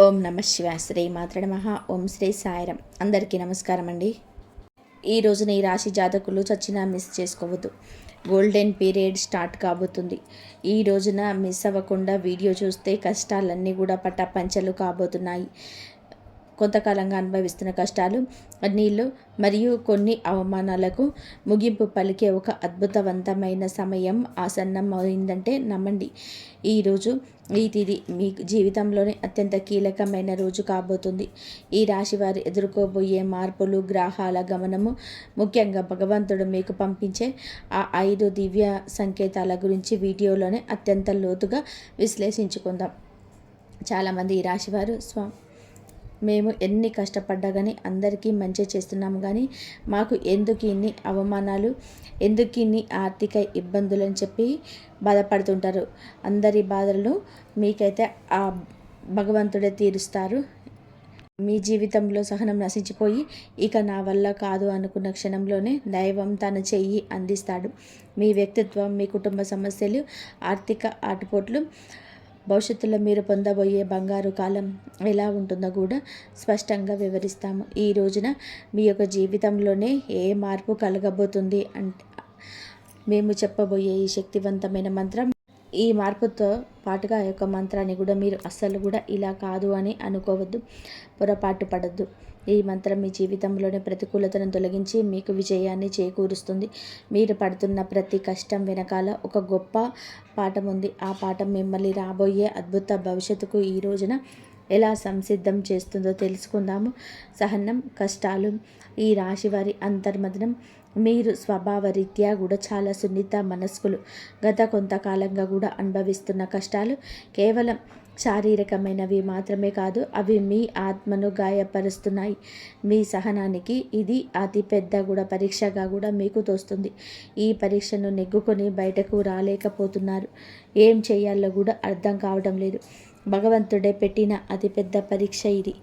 ఓం నమ శివాయ. శ్రీ మాత్ర నమః. ఓం శ్రీ సాయిరం. అందరికీ నమస్కారం అండి. ఈ రోజున ఈ రాశి జాతకులు చచ్చినా మిస్ చేసుకోవద్దు. గోల్డెన్ పీరియడ్ స్టార్ట్ కాబోతుంది. ఈ రోజున మిస్ అవ్వకుండా వీడియో చూస్తే కష్టాలన్నీ కూడా పటాపంచలు కాబోతున్నాయి. కొంతకాలంగా అనుభవిస్తున్న కష్టాలు, నీళ్ళు మరియు కొన్ని అవమానాలకు ముగింపు పలికే ఒక అద్భుతవంతమైన సమయం ఆసన్నమైందంటే నమ్మండి. ఈరోజు ఈ తిథి మీ జీవితంలోనే అత్యంత కీలకమైన రోజు కాబోతుంది. ఈ రాశి వారు ఎదుర్కోబోయే మార్పులు, గ్రహాల గమనము, ముఖ్యంగా భగవంతుడు మీకు పంపించే ఆ 5 దివ్య సంకేతాల గురించి వీడియోలోనే అత్యంత లోతుగా విశ్లేషించుకుందాం. చాలామంది ఈ రాశివారు మేము ఎన్ని కష్టపడ్డా కానీ అందరికీ మంచి చేస్తున్నాము, కానీ మాకు ఎందుకు ఇన్ని అవమానాలు, ఎందుకు ఇన్ని ఆర్థిక ఇబ్బందులు అని చెప్పి బాధపడుతుంటారు. అందరి బాధలను మీకైతే ఆ భగవంతుడే తీరుస్తారు. మీ జీవితంలో సహనం నశించిపోయి ఇక నా వల్ల కాదు అనుకున్న క్షణంలోనే దైవం తన చెయ్యి అందిస్తాడు. మీ వ్యక్తిత్వం, మీ కుటుంబ సమస్యలు, ఆర్థిక ఆటుపోట్లు, భవిష్యత్తులో మీరు పొందబోయే బంగారు కాలం ఎలా ఉంటుందో కూడా స్పష్టంగా వివరిస్తాము. ఈ రోజున మీ యొక్క జీవితంలోనే ఏ మార్పు కలగబోతుంది అంటే మేము చెప్పబోయే ఈ శక్తివంతమైన మంత్రం. ఈ మార్పుతో పాటుగా ఆ యొక్క మంత్రాన్ని కూడా మీరు అస్సలు కూడా ఇలా కాదు అని అనుకోవద్దు, పొరపాటు పడద్దు. ఈ మంత్రం మీ జీవితంలోని ప్రతికూలతను తొలగించి మీకు విజయాన్ని చేకూరుస్తుంది. మీరు పడుతున్న ప్రతి కష్టం వెనకాల ఒక గొప్ప పాఠం ఉంది. ఆ పాఠం మిమ్మల్ని రాబోయే అద్భుత భవిష్యత్తుకు ఈ రోజున ఎలా సంసిద్ధం చేస్తుందో తెలుసుకుందాము. సహనం, కష్టాలు, ఈ రాశి వారి అంతర్మదనం. మీరు స్వభావరీత్యా కూడా చాలా సున్నిత మనస్కులు. గత కొంతకాలంగా కూడా అనుభవిస్తున్న కష్టాలు కేవలం శారీరకమైనవి మాత్రమే కాదు, అవి మీ ఆత్మను గాయపరుస్తున్నాయి. మీ సహనానికి ఇది అతి పెద్ద కూడా పరీక్షగా కూడా మీకు తోస్తుంది. ఈ పరీక్షను నెగ్గుకొని బయటకు రాలేకపోతున్నారు. ఏం చేయాలో కూడా అర్థం కావడం లేదు. భగవంతుడే పెట్టిన అతిపెద్ద పరీక్ష ఇది.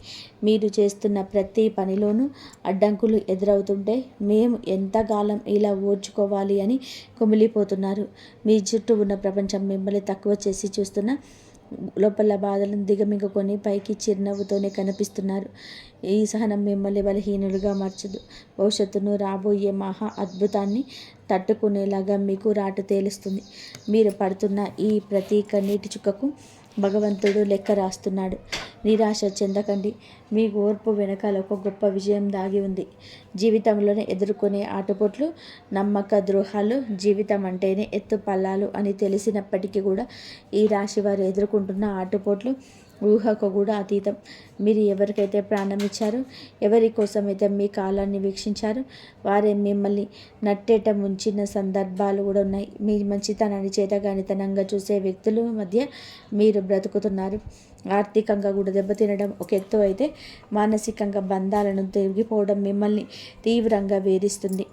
మీరు చేస్తున్న ప్రతి పనిలోనూ అడ్డంకులు ఎదురవుతుంటే మేము ఎంతకాలం ఇలా ఓర్చుకోవాలి అని కుమిలిపోతున్నారు. మీ చుట్టూ ఉన్న ప్రపంచం మిమ్మల్ని తక్కువ చేసి చూస్తున్న లోపల బాధలను దిగమింగుకొని పైకి చిరునవ్వుతోనే కనిపిస్తున్నారు. ఈ సహనం మిమ్మల్ని బలహీనులుగా మార్చదు. భవిష్యత్తును, రాబోయే మహా అద్భుతాన్ని తట్టుకునేలాగా మీకు రాటు తేలుస్తుంది. మీరు పడుతున్న ఈ ప్రతి కన్నీటి చుక్కకు భగవంతుడు లెక్క రాస్తున్నాడు. నిరాశ చెందకండి. మీ ఓర్పు వెనకాల ఒక గొప్ప విజయం దాగి ఉంది. జీవితంలోనే ఎదుర్కొనే ఆటుపోట్లు, నమ్మక ద్రోహాలు, జీవితం అంటేనే ఎత్తు పల్లాలు అని తెలిసినప్పటికీ కూడా ఈ రాశి వారు ఎదుర్కొంటున్న ఆటుపోట్లు ఊహకు కూడా అతీతం. మీరు ఎవరికైతే ప్రాణం ఇచ్చారో, ఎవరి కోసమైతే మీ కాలాన్ని వీక్షించారో వారే మిమ్మల్ని నట్టేట ముంచిన సందర్భాలు కూడా ఉన్నాయి. మీ మంచితనాన్ని చేతగానితనంగా చూసే వ్యక్తుల మధ్య మీరు బ్రతుకుతున్నారు. ఆర్థికంగా కూడా దెబ్బతినడం ఒక ఎత్తు అయితే, మానసికంగా బంధాలను తెగిపోవడం మిమ్మల్ని తీవ్రంగా వేధిస్తుంది.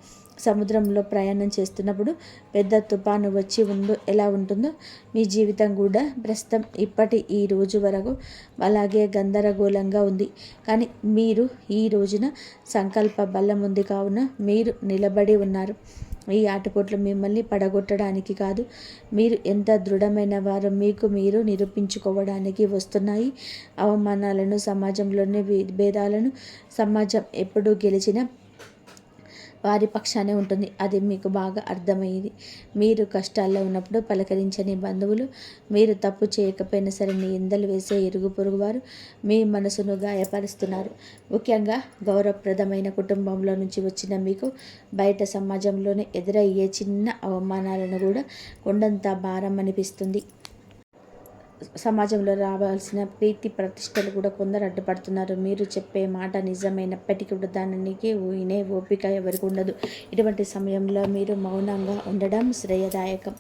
సముద్రంలో ప్రయాణం చేస్తున్నప్పుడు పెద్ద తుఫాను వచ్చి ఎలా ఉంటుందో మీ జీవితం కూడా ప్రస్తుతం ఇప్పటి ఈ రోజు వరకు అలాగే గందరగోళంగా ఉంది. కానీ మీరు ఈ రోజున సంకల్ప బలం ఉంది కావున మీరు నిలబడి ఉన్నారు. ఈ ఆటపోట్లు మిమ్మల్ని పడగొట్టడానికి కాదు, మీరు ఎంత దృఢమైన వారో మీకు మీరు నిరూపించుకోవడానికి వస్తున్నాయి. అవమానాలను, సమాజంలోని భేదాలను సమాజం ఎప్పుడూ గెలిచిన వారి పక్షానే ఉంటుంది. అది మీకు బాగా అర్థమయ్యేది. మీరు కష్టాల్లో ఉన్నప్పుడు పలకరించని బంధువులు, మీరు తప్పు చేయకపోయినా సరే నిందలు వేసే ఇరుగు పొరుగు వారు మీ మనసును గాయపరుస్తున్నారు. ముఖ్యంగా గౌరవప్రదమైన కుటుంబంలో నుంచి వచ్చిన మీకు బయట సమాజంలోనే ఎదురయ్యే చిన్న అవమానాలను కూడా కొండంత భారం అనిపిస్తుంది. సమాజంలో రావాల్సిన ప్రీతి ప్రతిష్టలు కూడా కొందరు అడ్డుపడుతున్నారు. మీరు చెప్పే మాట నిజమైనప్పటికీ కూడా దానికి వినే ఓపిక ఎవరికి ఉండదు. ఇటువంటి సమయంలో మీరు మౌనంగా ఉండడం శ్రేయదాయకం.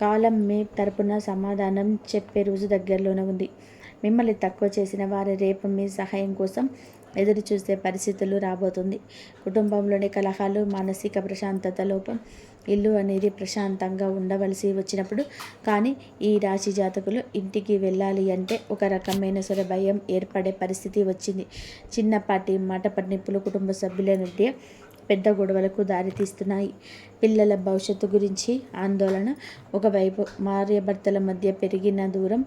కాలం మీ తరపున సమాధానం చెప్పే రోజు దగ్గరలోనే ఉంది. మిమ్మల్ని తక్కువ చేసిన వారి రేపు మీ సహాయం కోసం ఎదురు చూసే పరిస్థితులు రాబోతుంది. కుటుంబంలోని కలహాలు, మానసిక ప్రశాంతత లోపం, ఇల్లు అనేది ప్రశాంతంగా ఉండవలసి వచ్చినప్పుడు కానీ ఈ రాశి జాతకులు ఇంటికి వెళ్ళాలి అంటే ఒక రకమైన సరే భయం ఏర్పడే పరిస్థితి వచ్చింది. చిన్నపాటి మాట పట్టింపులు కుటుంబ సభ్యుల మధ్య పెద్ద గొడవలకు దారితీస్తున్నాయి. పిల్లల భవిష్యత్తు గురించి ఆందోళన. ఒకవైపు భార్యాభర్తల మధ్య పెరిగిన దూరం,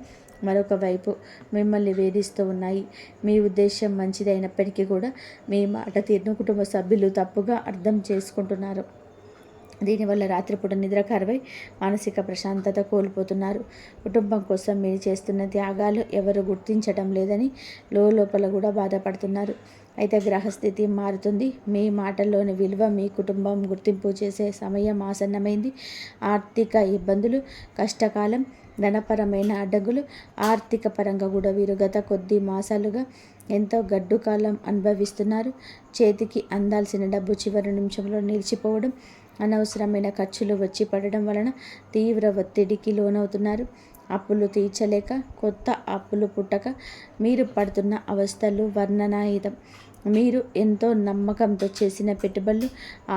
మరొక వైపు మిమ్మల్ని వేధిస్తూ ఉన్నాయి. మీ ఉద్దేశం మంచిదైనప్పటికీ కూడా మీ మాట తీరును కుటుంబ సభ్యులు తప్పుగా అర్థం చేసుకుంటున్నారు. దీనివల్ల రాత్రిపూట నిద్ర కరువై మానసిక ప్రశాంతత కోల్పోతున్నారు. కుటుంబం కోసం మీరు చేస్తున్న త్యాగాలు ఎవరు గుర్తించటం లేదని లోపల కూడా బాధపడుతున్నారు. అయితే గ్రహస్థితి మారుతుంది. మీ మాటల్లోని విలువ మీ కుటుంబం గుర్తింపు చేసే సమయం ఆసన్నమైంది. ఆర్థిక ఇబ్బందులు, కష్టకాలం, ధనపరమైన అడ్డంకులు, ఆర్థిక పరంగా కూడా వీరు గత కొద్ది మాసాలుగా ఎంతో గడ్డు కాలం అనుభవిస్తున్నారు. చేతికి అందాల్సిన డబ్బు చివరి నిమిషంలో నిలిచిపోవడం, అనవసరమైన ఖర్చులు వచ్చి పడడం వలన తీవ్ర ఒత్తిడికి లోనవుతున్నారు. అప్పులు తీర్చలేక కొత్త అప్పులు పుట్టక మీరు పడుతున్న అవస్థలు వర్ణనాయుధం. మీరు ఎంతో నమ్మకంతో చేసిన పెట్టుబడులు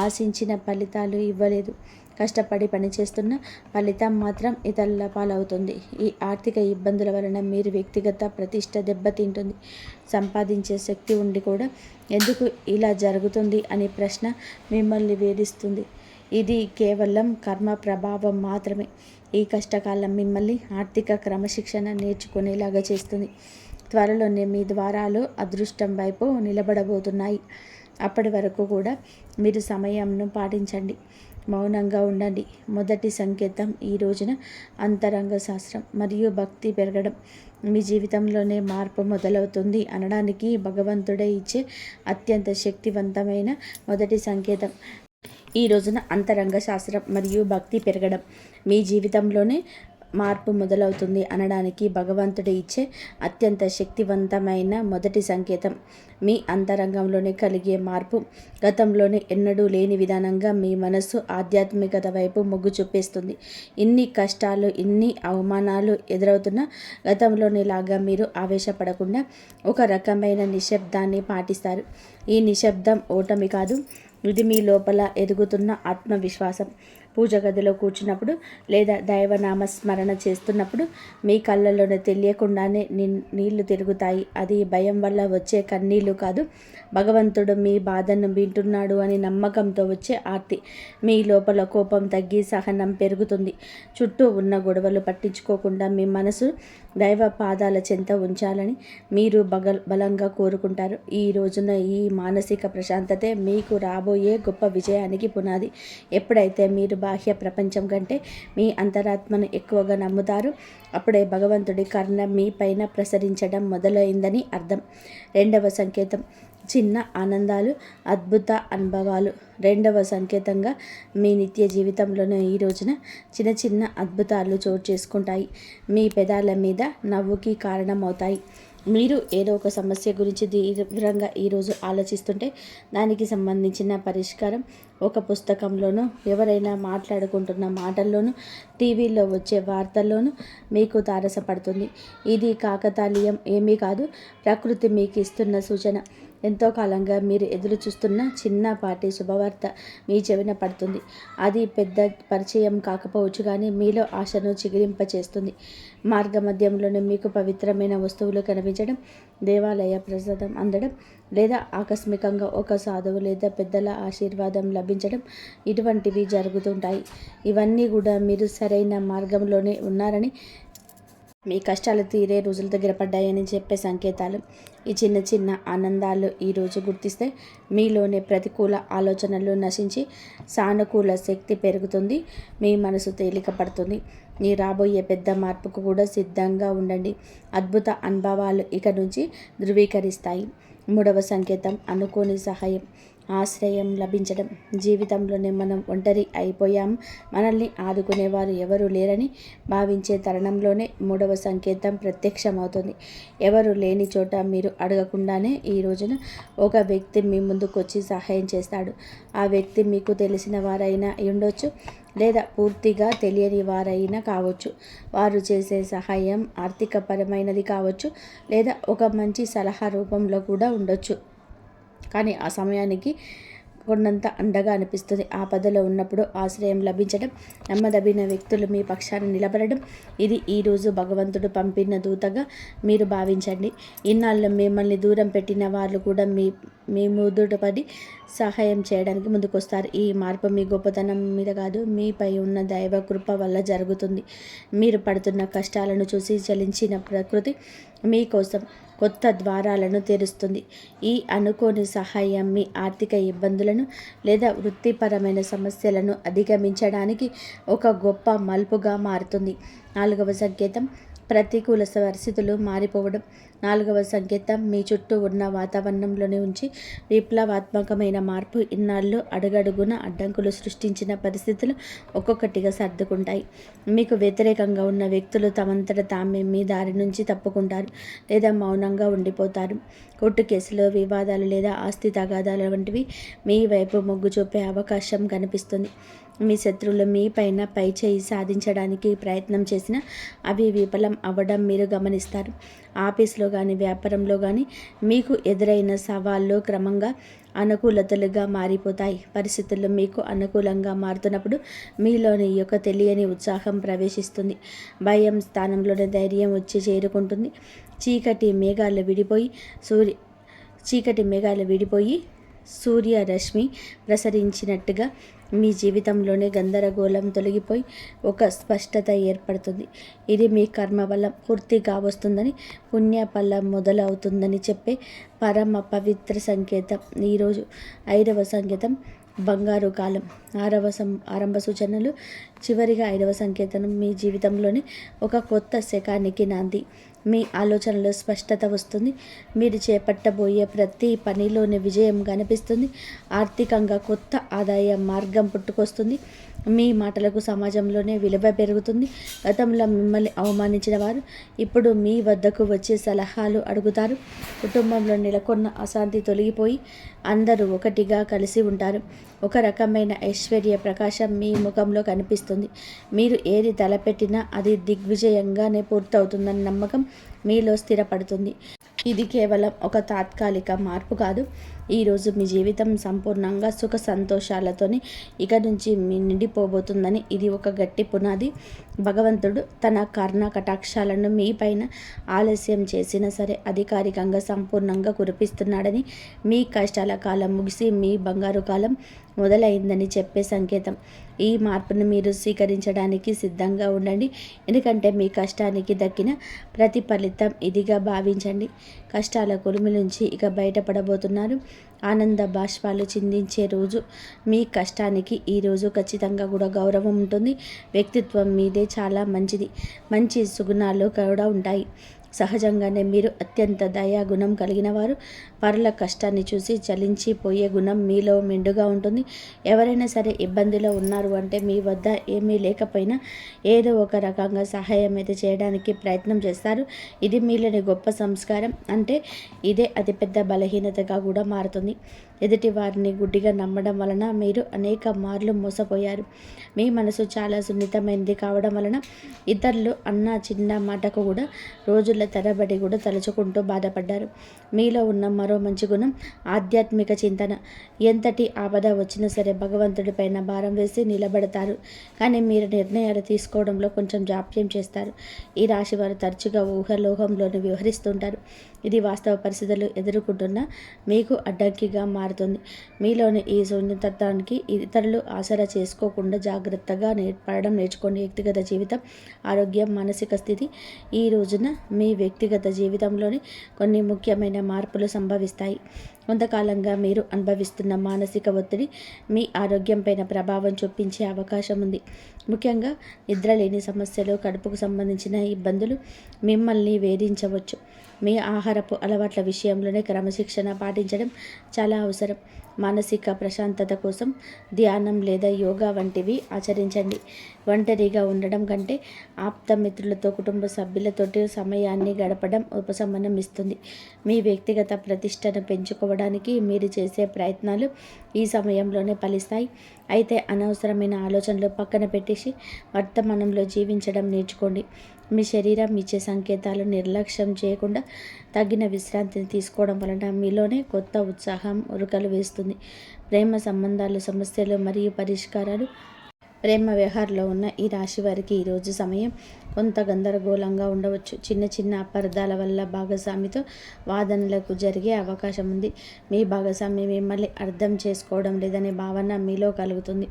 ఆశించిన ఫలితాలు ఇవ్వలేదు. కష్టపడి పనిచేస్తున్న ఫలితం మాత్రం ఇతరుల పాలవుతుంది. ఈ ఆర్థిక ఇబ్బందుల వలన మీరు వ్యక్తిగత ప్రతిష్ట దెబ్బతింటుంది. సంపాదించే శక్తి ఉండి కూడా ఎందుకు ఇలా జరుగుతుంది అనే ప్రశ్న మిమ్మల్ని వేధిస్తుంది. ఇది కేవలం కర్మ ప్రభావం మాత్రమే. ఈ కష్టకాలం మిమ్మల్ని ఆర్థిక క్రమశిక్షణ నేర్చుకునేలాగా చేస్తుంది. త్వరలోనే మీ ద్వారాలు అదృష్టం వైపు నిలబడబోతున్నాయి. అప్పటి వరకు కూడా మీరు సమయంను పాటించండి, మౌనంగా ఉండండి. మొదటి సంకేతం ఈ రోజున అంతరంగ శాస్త్రం మరియు భక్తి పెరగడం. మీ జీవితంలోనే మార్పు మొదలవుతుంది అనడానికి భగవంతుడే ఇచ్చే అత్యంత శక్తివంతమైన మొదటి సంకేతం. ఈ రోజున అంతరంగ శాస్త్రం మరియు భక్తి పెరగడం. మీ జీవితంలోనే మార్పు మొదలవుతుంది అనడానికి భగవంతుడు ఇచ్చే అత్యంత శక్తివంతమైన మొదటి సంకేతం. మీ అంతరంగంలోనే కలిగే మార్పు గతంలోనే ఎన్నడూ లేని విధానంగా మీ మనస్సు ఆధ్యాత్మికత వైపు మొగ్గు చూపేస్తుంది. ఇన్ని కష్టాలు, ఇన్ని అవమానాలు ఎదురవుతున్న గతంలోనిలాగా మీరు ఆవేశపడకుండా ఒక రకమైన నిశ్శబ్దాన్ని పాటిస్తారు. ఈ నిశ్శబ్దం ఓటమి కాదు, ఇది మీ లోపల ఎదుగుతున్న ఆత్మవిశ్వాసం. పూజ గదిలో కూర్చున్నప్పుడు లేదా దైవనామ స్మరణ చేస్తున్నప్పుడు మీ కళ్ళల్లోనే తెలియకుండానే నీళ్లు తిరుగుతాయి. అది భయం వల్ల వచ్చే కన్నీళ్లు కాదు, భగవంతుడు మీ బాధను వింటున్నాడు అని నమ్మకంతో వచ్చే ఆర్తి. మీ లోపల కోపం తగ్గి సహనం పెరుగుతుంది. చుట్టూ ఉన్న గొడవలు పట్టించుకోకుండా మీ మనసు దైవ పాదాల చెంత ఉంచాలని మీరు బలంగా కోరుకుంటారు. ఈ రోజున ఈ మానసిక ప్రశాంతతే మీకు రాబోయే గొప్ప విజయానికి పునాది. ఎప్పుడైతే మీరు బాహ్య ప్రపంచం కంటే మీ అంతరాత్మను ఎక్కువగా నమ్ముతారు, అప్పుడే భగవంతుడి కరుణ మీ పైన ప్రసరించడం మొదలైందని అర్థం. రెండవ సంకేతం చిన్న ఆనందాలు, అద్భుత అనుభవాలు. రెండవ సంకేతంగా మీ నిత్య జీవితంలోనే ఈ రోజున చిన్న చిన్న అద్భుతాలు చోటు చేసుకుంటాయి. మీ పెదాల మీద నవ్వుకి కారణమవుతాయి. మీరు ఏదో ఒక సమస్య గురించి తీవ్రంగా ఈరోజు ఆలోచిస్తుంటే దానికి సంబంధించిన పరిష్కారం ఒక పుస్తకంలోనూ, ఎవరైనా మాట్లాడుకుంటున్న మాటల్లోనూ, టీవీలో వచ్చే వార్తల్లోనూ మీకు తారసపడుతుంది. ఇది కాకతాళీయం ఏమీ కాదు, ప్రకృతి మీకు ఇస్తున్న సూచన. ఎంతో కాలంగా మీరు ఎదురు చూస్తున్న చిన్నపాటి శుభవార్త మీ చెవిన పడుతుంది. అది పెద్ద పరిచయం కాకపోవచ్చు, కానీ మీలో ఆశను చిగురింపచేస్తుంది. మార్గమధ్యంలోనే మీకు పవిత్రమైన వస్తువులు కనిపించడం, దేవాలయ ప్రసాదం అందడం, లేదా ఆకస్మికంగా ఒక సాధువు లేదా పెద్దల ఆశీర్వాదం లభించడం, ఇటువంటివి జరుగుతుంటాయి. ఇవన్నీ కూడా మీరు సరైన మార్గంలోనే ఉన్నారని, మీ కష్టాలు తీరే రోజుల దగ్గర పడ్డాయని చెప్పే సంకేతాలు. ఈ చిన్న చిన్న ఆనందాలు ఈరోజు గుర్తిస్తే మీలోని ప్రతికూల ఆలోచనలు నశించి సానుకూల శక్తి పెరుగుతుంది. మీ మనసు తేలిక పడుతుంది. మీ రాబోయే పెద్ద మార్పుకు కూడా సిద్ధంగా ఉండండి. అద్భుత అనుభవాలు ఇక నుంచి ధృవీకరిస్తాయి. మూడవ సంకేతం అనుకోని సహాయం, ఆశ్రయం లభించడం. జీవితంలోనే మనం ఒంటరి అయిపోయాం, మనల్ని ఆదుకునేవారు ఎవరు లేరని భావించే తరుణంలోనే మూడవ సంకేతం ప్రత్యక్షమవుతుంది. ఎవరు లేని చోట మీరు అడగకుండానే ఈ రోజున ఒక వ్యక్తి మీ ముందుకు వచ్చి సహాయం చేస్తాడు. ఆ వ్యక్తి మీకు తెలిసిన వారైనా ఉండొచ్చు, లేదా పూర్తిగా తెలియని వారైనా కావచ్చు. వారు చేసే సహాయం ఆర్థికపరమైనది కావచ్చు, లేదా ఒక మంచి సలహా రూపంలో కూడా ఉండొచ్చు. కానీ ఆ సమయానికి కొన్నంత అండగా అనిపిస్తుంది. ఆపదలో ఉన్నప్పుడు ఆశ్రయం లభించడం, నమ్మదగిన వ్యక్తులు మీ పక్షాన నిలబడడం, ఇది ఈరోజు భగవంతుడు పంపిన దూతగా మీరు భావించండి. ఇన్నాళ్ళు మిమ్మల్ని దూరం పెట్టిన వాళ్ళు కూడా మీ ముదుటపడి సహాయం చేయడానికి ముందుకొస్తారు. ఈ మార్పు మీ గొప్పతనం మీద కాదు, మీపై ఉన్న దైవ కృప వల్ల జరుగుతుంది. మీరు పడుతున్న కష్టాలను చూసి చలించిన ప్రకృతి మీకోసం కొత్త ద్వారాలను తెరుస్తుంది. ఈ అనుకోని సహాయం మీ ఆర్థిక ఇబ్బందులను లేదా వృత్తిపరమైన సమస్యలను అధిగమించడానికి ఒక గొప్ప మలుపుగా మారుతుంది. 4వ సంకేతం ప్రతికూల పరిస్థితులు మారిపోవడం. 4వ సంకేతం మీ చుట్టూ ఉన్న వాతావరణంలోనే ఉంచి విప్లవాత్మకమైన మార్పు. ఇన్నాళ్ళు అడుగడుగున అడ్డంకులు సృష్టించిన పరిస్థితులు ఒక్కొక్కటిగా సర్దుకుంటాయి. మీకు వ్యతిరేకంగా ఉన్న వ్యక్తులు తమంతట తామే మీ దారి నుంచి తప్పుకుంటారు లేదా మౌనంగా ఉండిపోతారు. కోర్టు కేసులు, వివాదాలు లేదా ఆస్తి తగాదాల వంటివి మీ వైపు మొగ్గు చూపే అవకాశం కనిపిస్తుంది. మీ శత్రువులు మీ పైన పైచేయి సాధించడానికి ప్రయత్నం చేసినా అవి విఫలం అవ్వడం మీరు గమనిస్తారు. ఆఫీస్లో కానీ వ్యాపారంలో కానీ మీకు ఎదురైన సవాళ్ళు క్రమంగా అనుకూలతలుగా మారిపోతాయి. పరిస్థితులు మీకు అనుకూలంగా మారుతున్నప్పుడు మీలోని యొక్క తెలియని ఉత్సాహం ప్రవేశిస్తుంది. భయం స్థానంలోనే ధైర్యం వచ్చి చేరుకుంటుంది. చీకటి మేఘాలు విడిపోయి సూర్యరశ్మి ప్రసరించినట్టుగా మీ జీవితంలోనే గందరగోళం తొలగిపోయి ఒక స్పష్టత ఏర్పడుతుంది. ఇది మీ కర్మ వల్ల పూర్తిగా వస్తుందని, పుణ్యఫలం మొదలవుతుందని చెప్పే పరమ పవిత్ర సంకేతం. ఈరోజు 5వ సంకేతం బంగారు కాలం. ఆరంభ సూచనలు. చివరిగా 5వ సంకేతం మీ జీవితంలోని ఒక కొత్త శకానికి నాంది. మీ ఆలోచనలో స్పష్టత వస్తుంది. మీరు చేపట్టబోయే ప్రతి పనిలోని విజయం కనిపిస్తుంది. ఆర్థికంగా కొత్త ఆదాయ మార్గం పుట్టుకొస్తుంది. మీ మాటలకు సమాజంలోనే విలువ పెరుగుతుంది. గతంలో మిమ్మల్ని అవమానించిన వారు ఇప్పుడు మీ వద్దకు వచ్చే సలహాలు అడుగుతారు. కుటుంబంలో నెలకొన్న అశాంతి తొలగిపోయి అందరూ ఒకటిగా కలిసి ఉంటారు. ఒక రకమైన ఐశ్వర్య ప్రకాశం మీ ముఖంలో కనిపిస్తుంది. మీరు ఏది తలపెట్టినా అది దిగ్విజయంగానే పూర్తవుతుందన్న నమ్మకం మీలో స్థిరపడుతుంది. ఇది కేవలం ఒక తాత్కాలిక మార్పు కాదు. ఈరోజు మీ జీవితం సంపూర్ణంగా సుఖ సంతోషాలతోని ఇక నుంచి నిండిపోబోతుందని ఇది ఒక గట్టి పునాది. భగవంతుడు తన కర్ణ కటాక్షాలను మీ పైన ఆలస్యం చేసినా సరే అధికారికంగా సంపూర్ణంగా కురిపిస్తున్నాడని, మీ కష్టాల కాలం ముగిసి మీ బంగారు కాలం మొదలైందని చెప్పే సంకేతం. ఈ మార్పును మీరు స్వీకరించడానికి సిద్ధంగా ఉండండి. ఎందుకంటే మీ కష్టానికి దక్కిన ప్రతిఫలితం ఇదిగా భావించండి. కష్టాల కొలిమి నుంచి ఇక బయటపడబోతున్నారు. ఆనంద బాష్పాలు చిందించే రోజు. మీ కష్టానికి ఈరోజు ఖచ్చితంగా కూడా గౌరవం ఉంటుంది. వ్యక్తిత్వం మీదే చాలా మంచిది. మంచి సుగుణాలు కూడా ఉంటాయి. సహజంగానే మీరు అత్యంత దయాగుణం కలిగిన వారు. పరుల కష్టాన్ని చూసి చలించిపోయే గుణం మీలో మెండుగా ఉంటుంది. ఎవరైనా సరే ఇబ్బందిలో ఉన్నారు అంటే మీ వద్ద ఏమీ లేకపోయినా ఏదో ఒక రకంగా సహాయం అయితే చేయడానికి ప్రయత్నం చేస్తారు. ఇది మీలోని గొప్ప సంస్కారం. అంటే ఇదే అతిపెద్ద బలహీనతగా కూడా మారుతుంది. ఎదుటి వారిని గుడ్డిగా నమ్మడం వలన మీరు అనేక మార్లు మోసపోయారు. మీ మనసు చాలా సున్నితమైనది కావడం వలన ఇతరులు అన్న చిన్న మాటకు కూడా రోజుల తరబడి కూడా తలుచుకుంటూ బాధపడ్డారు. మీలో ఉన్న మరో మంచి గుణం ఆధ్యాత్మిక చింతన. ఎంతటి ఆపద వచ్చినా సరే భగవంతుడి పైన భారం వేసి నిలబడతారు. కానీ మీరు నిర్ణయాలు తీసుకోవడంలో కొంచెం జాప్యం చేస్తారు. ఈ రాశి వారు తరచుగా ఊహలోహంలోనే వ్యవహరిస్తుంటారు. ఇది వాస్తవ పరిస్థితులు ఎదుర్కొంటున్న మీకు అడ్డంకిగా మారుతుంది. మీలోని ఈ శూన్యతత్వానికి ఇతరులు ఆసరా చేసుకోకుండా జాగ్రత్తగా పడడం నేర్చుకోండి. వ్యక్తిగత జీవితం, ఆరోగ్యం, మానసిక స్థితి. ఈ రోజున మీ వ్యక్తిగత జీవితంలోని కొన్ని ముఖ్యమైన మార్పులు సంభవిస్తాయి. కొంతకాలంగా మీరు అనుభవిస్తున్న మానసిక ఒత్తిడి మీ ఆరోగ్యంపైన ప్రభావం చూపించే అవకాశం ఉంది. ముఖ్యంగా నిద్రలేని సమస్యలు, కడుపుకు సంబంధించిన ఇబ్బందులు మిమ్మల్ని వేధించవచ్చు. మీ ఆహారపు అలవాట్ల విషయంలోనే క్రమశిక్షణ పాటించడం చాలా అవసరం. మానసిక ప్రశాంతత కోసం ధ్యానం లేదా యోగా వంటివి ఆచరించండి. ఒంటరిగా ఉండడం కంటే ఆప్తమిత్రులతో, కుటుంబ సభ్యులతోటి సమయాన్ని గడపడం ఉపశమనం ఇస్తుంది. మీ వ్యక్తిగత ప్రతిష్టను పెంచుకోవడానికి మీరు చేసే ప్రయత్నాలు ఈ సమయంలోనే ఫలిస్తాయి. అయితే అనవసరమైన ఆలోచనలు పక్కన పెట్టేసి వర్తమానంలో జీవించడం నేర్చుకోండి. మీ శరీరం ఇచ్చే సంకేతాలు నిర్లక్ష్యం చేయకుండా తగిన విశ్రాంతిని తీసుకోవడం వలన మీలోనే కొత్త ఉత్సాహం ఉరకలు వేస్తుంది. ప్రేమ సంబంధాలు, సమస్యలు మరియు పరిష్కారాలు. ప్రేమ వ్యవహారంలో ఉన్న ఈ రాశి వారికి ఈరోజు సమయం కొంత గందరగోళంగా ఉండవచ్చు. చిన్న చిన్న అపార్థాల వల్ల భాగస్వామితో వాదనలకు జరిగే అవకాశం ఉంది. మీ భాగస్వామి మిమ్మల్ని అర్థం చేసుకోవడం లేదనే భావన మీలో కలుగుతుంది.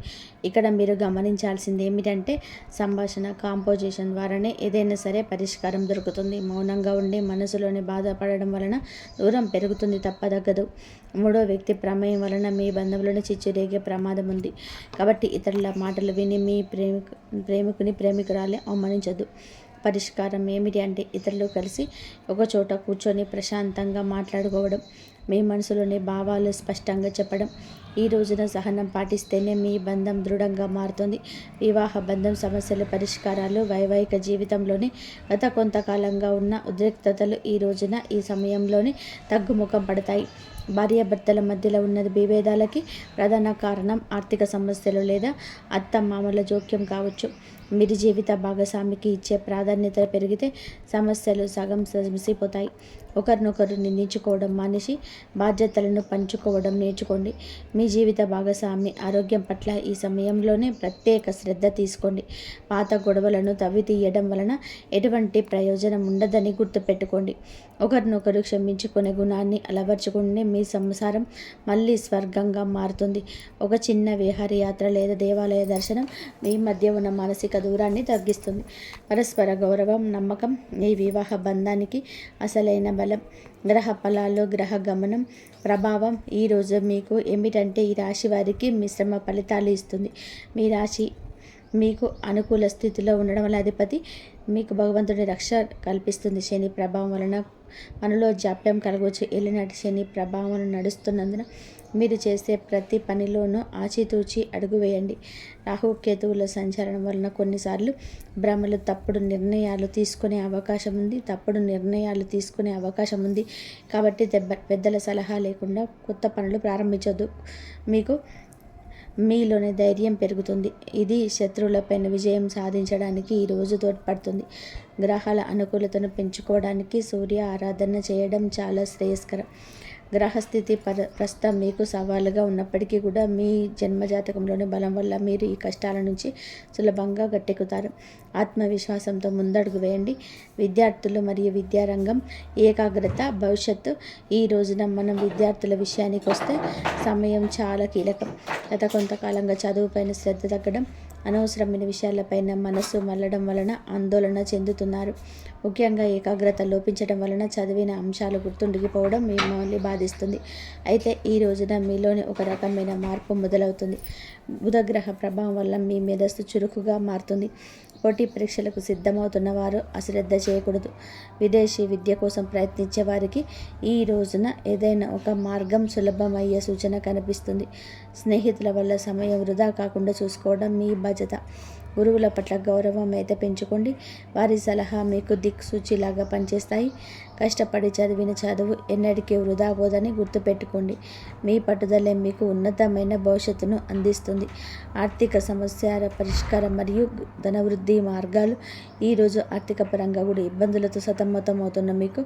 ఇక్కడ మీరు గమనించాల్సింది ఏమిటంటే సంభాషణ, కాంపోజిషన్ ద్వారానే ఏదైనా సరే పరిష్కారం దొరుకుతుంది. మౌనంగా ఉండి మనసులోని బాధపడడం వలన దూరం పెరుగుతుంది తప్పదగ్గదు. మూడో వ్యక్తి ప్రమేయం వలన మీ బంధంలోనే చిచ్చు రేగే ప్రమాదం ఉంది. కాబట్టి ఇతరుల మాటలు విని మీ ప్రేమికుని ప్రేమికురాలే అవమానించొద్దు. పరిష్కారం ఏమిటి అంటే ఇతరులు కలిసి ఒక చోట కూర్చొని ప్రశాంతంగా మాట్లాడుకోవడం, మీ మనసులోని భావాలు స్పష్టంగా చెప్పడం. ఈ రోజున సహనం పాటిస్తేనే మీ బంధం దృఢంగా మారుతుంది. వివాహ బంధం సమస్యలు పరిష్కారాలు. వైవాహిక జీవితంలోని గత కొంతకాలంగా ఉన్న ఉద్రిక్తతలు ఈ సమయంలోనే తగ్గుముఖం పడతాయి. భార్యాభర్తల మధ్యలో ఉన్న విభేదాలకి ప్రధాన కారణం ఆర్థిక సమస్యలు లేదా అత్తమామల జోక్యం కావచ్చు. మీరు జీవిత భాగస్వామికి ఇచ్చే ప్రాధాన్యత పెరిగితే సమస్యలు సగం సమసిపోతాయి. ఒకరినొకరు నిందించుకోవడం మానేసి బాధ్యతలను పంచుకోవడం నేర్చుకోండి. మీ జీవిత భాగస్వామి ఆరోగ్యం పట్ల ఈ సమయంలోనే ప్రత్యేక శ్రద్ధ తీసుకోండి. పాత గొడవలను తవ్వి తీయడం వలన ఎటువంటి ప్రయోజనం ఉండదని గుర్తుపెట్టుకోండి. ఒకరినొకరు క్షమించుకునే గుణాన్ని అలవర్చుకుని మీ సంసారం మళ్ళీ స్వర్గంగా మారుతుంది. ఒక చిన్న విహారయాత్ర లేదా దేవాలయ దర్శనం మీ మధ్య ఉన్న మానసిక దూరాన్ని తగ్గిస్తుంది. పరస్పర గౌరవం, నమ్మకం ఈ వివాహ బంధానికి అసలైన బలం. గ్రహ ఫలాలు, గ్రహ గమనం ప్రభావం ఈరోజు మీకు ఏమిటంటే ఈ రాశి వారికి మిశ్రమ ఫలితాలు ఇస్తుంది. మీ రాశి మీకు అనుకూల స్థితిలో ఉండడం వల్ల అధిపతి మీకు భగవంతుడి రక్ష కల్పిస్తుంది. శని ప్రభావం వలన మనలో జాప్యం కలగవచ్చు. ఏలినాటి శని ప్రభావం నడుస్తున్నందున మీరు చేసే ప్రతి పనిలోనూ ఆచితూచి అడుగు వేయండి. రాహుకేతువుల సంచలనం వలన కొన్నిసార్లు భ్రమలు, తప్పుడు నిర్ణయాలు తీసుకునే అవకాశం ఉంది. కాబట్టి పెద్దల సలహా లేకుండా కొత్త పనులు ప్రారంభించొద్దు. మీలోని ధైర్యం పెరుగుతుంది. ఇది శత్రువులపైన విజయం సాధించడానికి ఈరోజు తోడ్పడుతుంది. గ్రహాల అనుకూలతను పెంచుకోవడానికి సూర్య ఆరాధన చేయడం చాలా శ్రేయస్కరం. గ్రహస్థితి ప్రస్తుతం మీకు సవాలుగా ఉన్నప్పటికీ కూడా మీ జన్మజాతకంలోని బలం వల్ల మీరు ఈ కష్టాల నుంచి సులభంగా గట్టెక్కుతారు. ఆత్మవిశ్వాసంతో ముందడుగు వేయండి. విద్యార్థులు మరియు విద్యారంగం ఏకాగ్రత భవిష్యత్తు. ఈ రోజున మనం విద్యార్థుల విషయానికి వస్తే సమయం చాలా కీలకం. గత కొంతకాలంగా చదువుపైన శ్రద్ధ తగ్గడం, అనవసరమైన విషయాలపైన మనసు మళ్ళడం వలన ఆందోళన చెందుతున్నారు. ముఖ్యంగా ఏకాగ్రత లోపించడం వలన చదివిన అంశాలు గుర్తుండిపోవడం మిమ్మల్ని బాధిస్తుంది. అయితే ఈ రోజున మీలోని ఒక రకమైన మార్పు మొదలవుతుంది. బుధగ్రహ ప్రభావం వల్ల మీ మేధస్సు చురుకుగా మారుతుంది. పోటీ పరీక్షలకు సిద్ధమవుతున్న వారు అశ్రద్ధ చేయకూడదు. విదేశీ విద్య కోసం ప్రయత్నించే వారికి ఈ రోజున ఏదైనా ఒక మార్గం సులభమయ్యే సూచన కనిపిస్తుంది. స్నేహితుల వల్ల సమయం వృధా కాకుండా చూసుకోవడం మీ బాధ్యత. గురువుల పట్ల గౌరవం అయితే పెంచుకోండి. వారి సలహా మీకు దిక్సూచిలాగా పనిచేస్తాయి. కష్టపడి చదివిన చదువు ఎన్నటికీ వృధా పోదని గుర్తుపెట్టుకోండి. మీ పట్టుదలే మీకు ఉన్నతమైన భవిష్యత్తును అందిస్తుంది. ఆర్థిక సమస్యల పరిష్కారం మరియు ధనవృద్ధి మార్గాలు. ఈరోజు ఆర్థిక పరంగా కూడా ఇబ్బందులతో సతమతమవుతున్న మీకు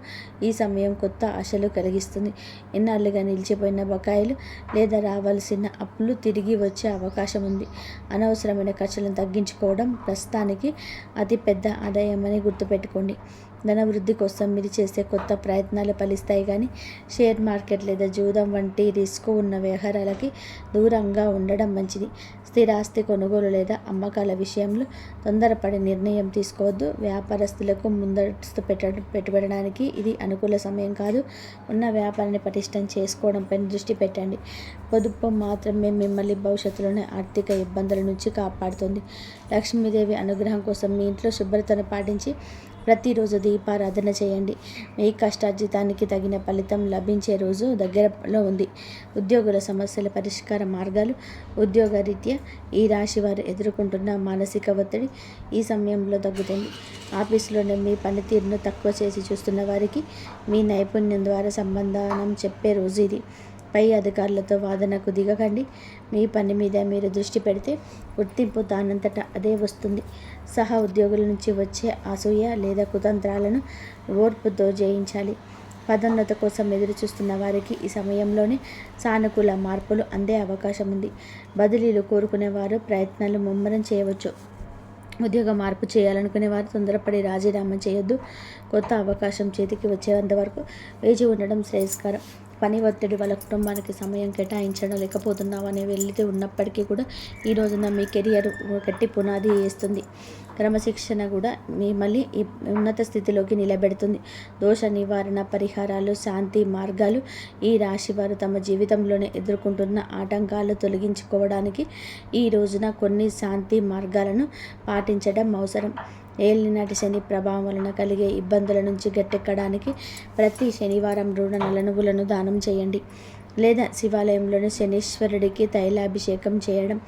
ఈ సమయం కొత్త ఆశలు కలిగిస్తుంది. ఎన్నాళ్ళుగా నిలిచిపోయిన బకాయిలు లేదా రావాల్సిన అప్పులు తిరిగి వచ్చే అవకాశం ఉంది. అనవసరమైన ఖర్చులను తగ్గించుకోవడం ప్రస్తుతానికి అతిపెద్ద ఆదాయమని గుర్తుపెట్టుకోండి. ధనవృద్ధి కోసం మీరు చేసే కొత్త ప్రయత్నాలు ఫలిస్తాయి. కానీ షేర్ మార్కెట్ లేదా జూదం వంటి రిస్క్ ఉన్న వ్యవహారాలకి దూరంగా ఉండడం మంచిది. స్థిరాస్తి కొనుగోలు లేదా అమ్మకాల విషయంలో తొందరపడి నిర్ణయం తీసుకోవద్దు. వ్యాపారస్తులకు ముందస్తు పెట్టుబడడానికి ఇది అనుకూల సమయం కాదు. ఉన్న వ్యాపారాన్ని పటిష్టం చేసుకోవడంపై దృష్టి పెట్టండి. పొదుపు మాత్రమే మిమ్మల్ని భవిష్యత్తులోని ఆర్థిక ఇబ్బందుల నుంచి కాపాడుతుంది. లక్ష్మీదేవి అనుగ్రహం కోసం మీ ఇంట్లో శుభ్రతను పాటించి ప్రతిరోజు దీపారాధన చేయండి. మీ కష్టార్జితానికి తగిన ఫలితం లభించే రోజు దగ్గరలో ఉంది. ఉద్యోగుల సమస్యల పరిష్కార మార్గాలు. ఉద్యోగరీత్యా ఈ రాశి వారు ఎదుర్కొంటున్న మానసిక ఒత్తిడి ఈ సమయంలో తగ్గుతుంది. ఆఫీసులోనే మీ పనితీరును తక్కువ చేసి చూస్తున్న వారికి మీ నైపుణ్యం ద్వారా సమాధానం చెప్పే రోజు ఇది. పై అధికారులతో వాదనకు దిగకండి. మీ పని మీద మీరు దృష్టి పెడితే గుర్తింపు దానంతటా అదే వస్తుంది. సహా ఉద్యోగుల నుంచి వచ్చే అసూయ లేదా కుతంత్రాలను ఓర్పుతో జయించాలి. పదోన్నత కోసం ఎదురు చూస్తున్న వారికి ఈ సమయంలోనే సానుకూల మార్పులు అందే అవకాశం ఉంది. బదిలీలు కోరుకునేవారు ప్రయత్నాలు ముమ్మరం చేయవచ్చు. ఉద్యోగ మార్పు చేయాలనుకునే వారు తొందరపడి రాజీనామా చేయొద్దు. కొత్త అవకాశం చేతికి వచ్చేంత వరకు వేచి ఉండడం శ్రేయస్కరం. పని ఒత్తిడి వల్ల కుటుంబానికి సమయం కేటాయించడం లేకపోతున్నామనే వెళ్లితే ఉన్నప్పటికీ కూడా ఈ రోజున మీ కెరియర్ గట్టి పునాది వేస్తుంది. క్రమశిక్షణ కూడా మిమ్మల్ని ఉన్నత స్థితిలోకి నిలబెడుతుంది. దోష నివారణ పరిహారాలు, శాంతి మార్గాలు ఈ రాశి వారు తమ జీవితంలోనే ఎదుర్కొంటున్న ఆటంకాలు తొలగించుకోవడానికి ఈ రోజున కొన్ని శాంతి మార్గాలను పాటించడం అవసరం. ఏలినాటి శని ప్రభావం వలన కలిగే ఇబ్బందుల నుంచి గట్టెక్కడానికి ప్రతి శనివారం నల్ల నువ్వులను దానం చేయండి. లేదా శివాలయంలోని శనీశ్వరుడికి తైలాభిషేకం చేయడం.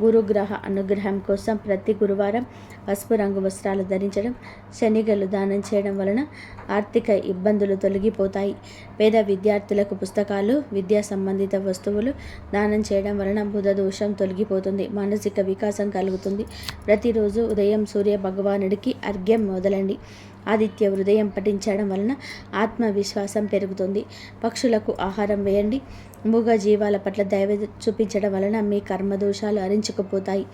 గురుగ్రహ అనుగ్రహం కోసం ప్రతి గురువారం పసుపు రంగు వస్త్రాలు ధరించడం, శనిగలు దానం చేయడం వలన ఆర్థిక ఇబ్బందులు తొలగిపోతాయి. పేద విద్యార్థులకు పుస్తకాలు, విద్యా సంబంధిత వస్తువులు దానం చేయడం వలన బుధ దోషం తొలగిపోతుంది. మానసిక వికాసం కలుగుతుంది. ప్రతిరోజు ఉదయం సూర్య భగవానుడికి అర్ఘ్యం మొదలండి. ఆదిత్య హృదయం పఠించడం వలన ఆత్మవిశ్వాసం పెరుగుతుంది. పక్షులకు ఆహారం వేయండి. మూగ జీవాల పట్ల దయ చూపించడం వలన మీ కర్మదోషాలు హరించుకుపోతాయి.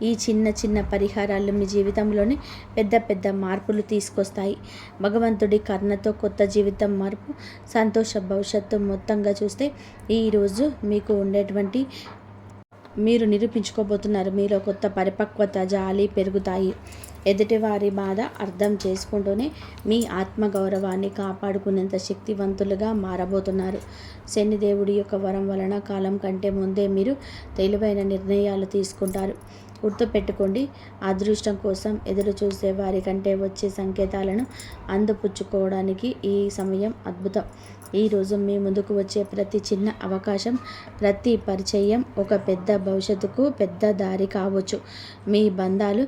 ఈ చిన్న చిన్న పరిహారాలు మీ జీవితంలోని పెద్ద పెద్ద మార్పులు తీసుకొస్తాయి. భగవంతుడి కరుణతో కొత్త జీవితం మార్పు, సంతోష భవిష్యత్తు. మొత్తంగా చూస్తే ఈరోజు మీకు ఉండేటువంటి మీరు నిరూపించుకోబోతున్నారు. మీలో కొత్త పరిపక్వత, జాలి పెరుగుతాయి. ఎదుటివారి బాధ అర్థం చేసుకుంటూనే మీ ఆత్మగౌరవాన్ని కాపాడుకునేంత శక్తివంతులుగా మారబోతున్నారు. శనిదేవుడి యొక్క వరం వలన కాలం కంటే ముందే మీరు తెలివైన నిర్ణయాలు తీసుకుంటారు. గుర్తుపెట్టుకోండి, అదృష్టం కోసం ఎదురు చూసే వారి కంటే వచ్చే సంకేతాలను అందిపుచ్చుకోవడానికి ఈ సమయం అద్భుతం. ఈరోజు మీ ముందుకు వచ్చే ప్రతి చిన్న అవకాశం, ప్రతి పరిచయం ఒక పెద్ద భవిష్యత్తుకు పెద్ద దారి కావచ్చు. మీ బంధాలు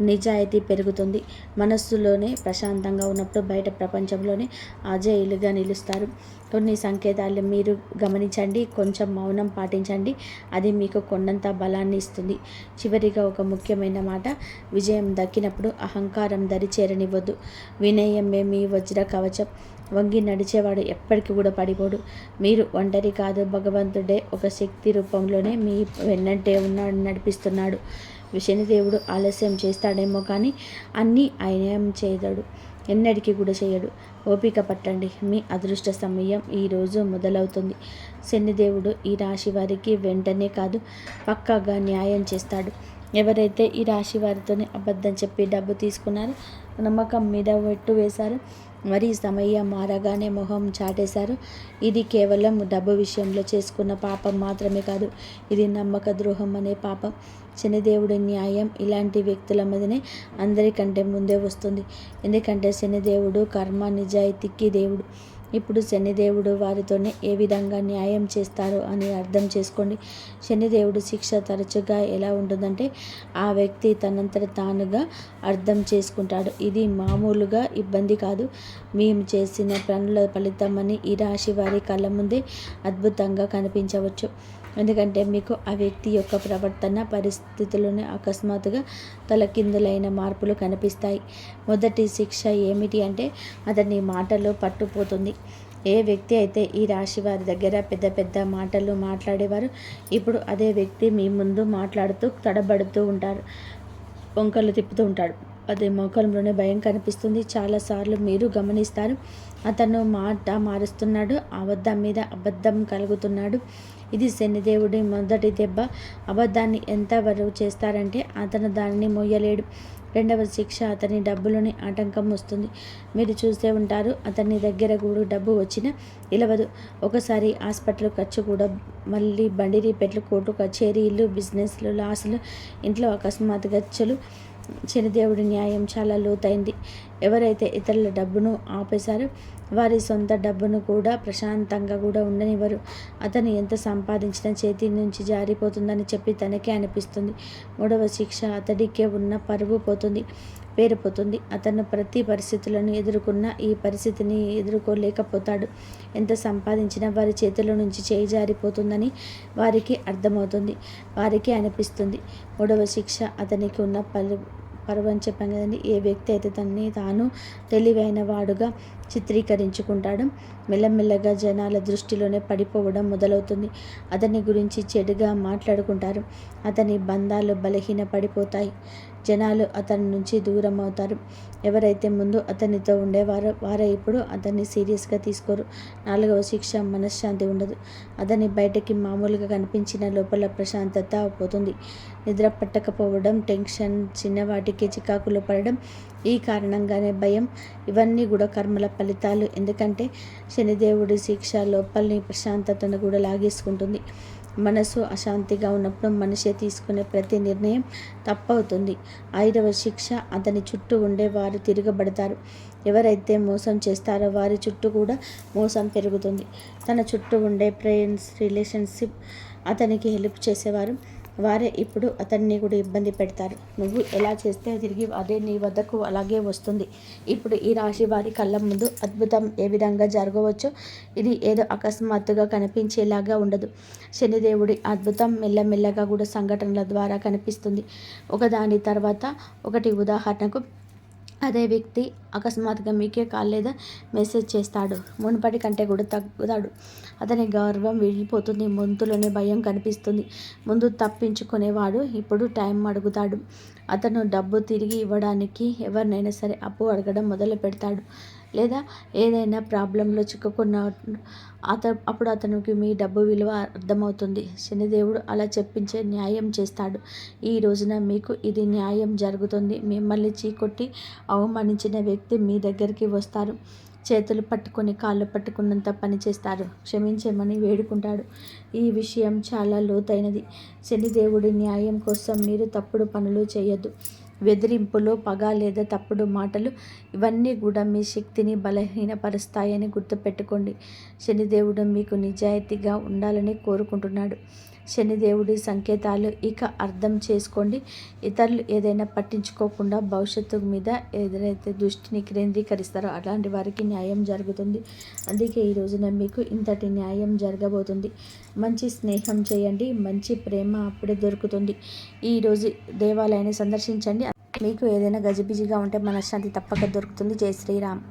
నిజాయితీ పెరుగుతుంది. మనస్సులోనే ప్రశాంతంగా ఉన్నప్పుడు బయట ప్రపంచంలోనే అజేయులుగా నిలుస్తారు. కొన్ని సంకేతాలు మీరు గమనించండి, కొంచెం మౌనం పాటించండి. అది మీకు కొండంత బలాన్ని ఇస్తుంది. చివరిగా ఒక ముఖ్యమైన మాట, విజయం దక్కినప్పుడు అహంకారం దరి చేరనివ్వద్దు. వినయమే మీ వజ్ర కవచం. వంగి నడిచేవాడు ఎప్పటికీ కూడా పడిపోడు. మీరు ఒంటరి కాదు, భగవంతుడే ఒక శక్తి రూపంలోనే మీ వెన్నంటే ఉన్నాడు, నడిపిస్తున్నాడు. శనిదేవుడు ఆలస్యం చేస్తాడేమో కానీ అన్నీ ఆయన చేయడు, ఎన్నటికీ కూడా చేయడు. ఓపిక పట్టండి, మీ అదృష్ట సమయం ఈరోజు మొదలవుతుంది. శనిదేవుడు ఈ రాశి వారికి వెంటనే కాదు, పక్కాగా న్యాయం చేస్తాడు. ఎవరైతే ఈ రాశి వారితోనే అబద్ధం చెప్పి డబ్బు తీసుకున్నారో, నమ్మకం మీద వెట్టు వేశారు, మరి సమయం మారగానే మొహం చాటేశారు, ఇది కేవలం డబ్బు విషయంలో చేసుకున్న పాపం మాత్రమే కాదు, ఇది నమ్మక ద్రోహం అనే పాపం. శనిదేవుడి న్యాయం ఇలాంటి వ్యక్తుల మీదనే అందరికంటే ముందే వస్తుంది. ఎందుకంటే శనిదేవుడు కర్మ, నిజాయితీకి దేవుడు. ఇప్పుడు శనిదేవుడు వారితోనే ఏ విధంగా న్యాయం చేస్తారో అని అర్థం చేసుకోండి. శనిదేవుడు శిక్ష తరచుగా ఎలా ఉంటుందంటే, ఆ వ్యక్తి తనంతట తానుగా అర్థం చేసుకుంటాడు. ఇది మామూలుగా ఇబ్బంది కాదు, మేము చేసిన పనుల ఫలితం అని ఈ రాశి వారి కళ్ళ ముందే అద్భుతంగా కనిపించవచ్చు. ఎందుకంటే మీకు ఆ వ్యక్తి యొక్క ప్రవర్తన పరిస్థితుల్లోనే అకస్మాత్తుగా తలకిందులైన మార్పులు కనిపిస్తాయి. మొదటి శిక్ష ఏమిటి అంటే, అతని మాటలో పట్టుపోతుంది. ఏ వ్యక్తి అయితే ఈ రాశి వారి దగ్గర పెద్ద పెద్ద మాటలు మాట్లాడేవారు, ఇప్పుడు అదే వ్యక్తి మీ ముందు మాట్లాడుతూ తడబడుతూ ఉంటారు, వంకలు తిప్పుతూ ఉంటాడు. అదే మోకాలంలోనే భయం కనిపిస్తుంది. చాలాసార్లు మీరు గమనిస్తారు, అతను మాట మారుస్తున్నాడు, అబద్ధం మీద అబద్ధం కలుగుతున్నాడు. ఇది శనిదేవుడి మొదటి దెబ్బ. అబద్ధాన్ని ఎంతవరకు చేస్తారంటే అతను దానిని మోయలేడు. రెండవ శిక్ష, అతని డబ్బులోని ఆటంకం వస్తుంది. మీరు చూసే ఉంటారు, అతని దగ్గర కూడా డబ్బు వచ్చినా నిలవదు. ఒకసారి హాస్పిటల్ ఖర్చు కూడా, మళ్ళీ బండి రిపేర్లు, కోర్టు కచేరీలు, బిజినెస్లు లాసులు, ఇంట్లో అకస్మాత్ ఖర్చులు. శనిదేవుడి న్యాయం చాలా లోతైంది. ఎవరైతే ఇతరుల డబ్బును ఆపేశారో వారి సొంత డబ్బును కూడా ప్రశాంతంగా కూడా ఉండనివ్వరు. అతను ఎంత సంపాదించినా చేతి నుంచి జారిపోతుందని చెప్పి తనకే అనిపిస్తుంది. మూడవ శిక్ష, అతడికే ఉన్న పరువు పోతుంది. పేరుపోతుంది. అతను ప్రతి పరిస్థితులను ఎదుర్కొన్న ఈ పరిస్థితిని ఎదుర్కోలేకపోతాడు. ఎంత సంపాదించినా వారి చేతుల నుంచి చేయి జారిపోతుందని వారికి అర్థమవుతుంది. వారికి అనిపిస్తుంది. 3వ శిక్ష అతనికి ఉన్న పర్వం చెప్పాం కదండి. ఏ వ్యక్తి అయితే తనని తాను తెలివైన వాడుగా చిత్రీకరించుకుంటాడో మెల్లమెల్లగా జనాల దృష్టిలోనే పడిపోవడం మొదలవుతుంది. అతని గురించి చెడుగా మాట్లాడుకుంటారు. అతని బంధాలు బలహీన పడిపోతాయి. జనాలు అతని నుంచి దూరం అవుతారు. ఎవరైతే ముందు అతనితో ఉండేవారో వారే ఇప్పుడు అతన్ని సీరియస్గా తీసుకోరు. 4వ శిక్ష మనశ్శాంతి ఉండదు. అతని బయటకి మామూలుగా కనిపించిన లోపల ప్రశాంతత పోతుంది. నిద్ర పట్టకపోవడం, టెన్షన్, చిన్నవాటికి చికాకులు పడడం, ఈ కారణంగానే భయం, ఇవన్నీ కూడా కర్మల ఫలితాలు. ఎందుకంటే శనిదేవుడి శిక్ష లోపలిని ప్రశాంతతను కూడా లాగేసుకుంటుంది. మనసు అశాంతిగా ఉన్నప్పుడు మనిషి తీసుకునే ప్రతి నిర్ణయం తప్పవుతుంది. 5వ శిక్ష అతని చుట్టూ ఉండే వారు తిరగబడతారు. ఎవరైతే మోసం చేస్తారో వారి చుట్టూ కూడా మోసం పెరుగుతుంది. తన చుట్టూ ఉండే ఫ్రెండ్స్, రిలేషన్షిప్, అతనికి హెల్ప్ చేసేవారు వారే ఇప్పుడు అతన్ని కూడా ఇబ్బంది పెడతారు. నువ్వు ఎలా చేస్తే తిరిగి అదే నీ వద్దకు అలాగే వస్తుంది. ఇప్పుడు ఈ రాశి వారి కళ్ళ ముందు అద్భుతం ఏ విధంగా జరగవచ్చో ఇది ఏదో అకస్మాత్తుగా కనిపించేలాగా ఉండదు. శనిదేవుడి అద్భుతం మెల్లమెల్లగా కూడా సంఘటనల ద్వారా కనిపిస్తుంది. ఒకదాని తర్వాత ఒకటి. ఉదాహరణకు అదే వ్యక్తి అకస్మాత్తుగా మీకే కాల్ లేదా మెసేజ్ చేస్తాడు. మునుపటి కంటే కూడా తగ్గుతాడు. అతని గర్వం వెళ్ళిపోతుంది. గొంతులోనే భయం కనిపిస్తుంది. ముందు తప్పించుకునేవాడు ఇప్పుడు టైం అడుగుతాడు. అతను డబ్బు తిరిగి ఇవ్వడానికి ఎవరినైనా సరే అప్పు అడగడం మొదలు పెడతాడు. లేదా ఏదైనా ప్రాబ్లంలో చిక్కుకున్న అప్పుడు అతనికి మీ డబ్బు విలువ అర్థమవుతుంది. శనిదేవుడు అలా చెప్పించే న్యాయం చేస్తాడు. ఈ రోజున మీకు ఇది న్యాయం జరుగుతుంది. మిమ్మల్ని చీకొట్టి అవమానించిన వ్యక్తి మీ దగ్గరికి వస్తారు. చేతులు పట్టుకొని కాళ్ళు పట్టుకున్నంత పని చేస్తారు. క్షమించమని వేడుకుంటాడు. ఈ విషయం చాలా లోతైనది. శనిదేవుడి న్యాయం కోసం మీరు తప్పుడు పనులు చేయొద్దు. బెదిరింపులు, పగ లేదా తప్పుడు మాటలు ఇవన్నీ కూడా మీ శక్తిని బలహీనపరుస్తాయని గుర్తుపెట్టుకోండి. శనిదేవుడు మీకు నిజాయితీగా ఉండాలని కోరుకుంటున్నాడు. శనిదేవుడి సంకేతాలు ఇక అర్థం చేసుకోండి. ఇతరులు ఏదైనా పట్టించుకోకుండా భవిష్యత్తు మీద ఏదైతే దృష్టిని కేంద్రీకరిస్తారో అలాంటి వారికి న్యాయం జరుగుతుంది. అందుకే ఈ రోజున మీకు ఇంతటి న్యాయం జరగబోతుంది. మంచి స్నేహం చేయండి. మంచి ప్రేమ అప్పుడే దొరుకుతుంది. ఈరోజు దేవాలయాన్ని సందర్శించండి. మీకు ఏదైనా గజిబిజిగా ఉంటే మనశ్శాంతి తప్పక దొరుకుతుంది. జై శ్రీరామ్.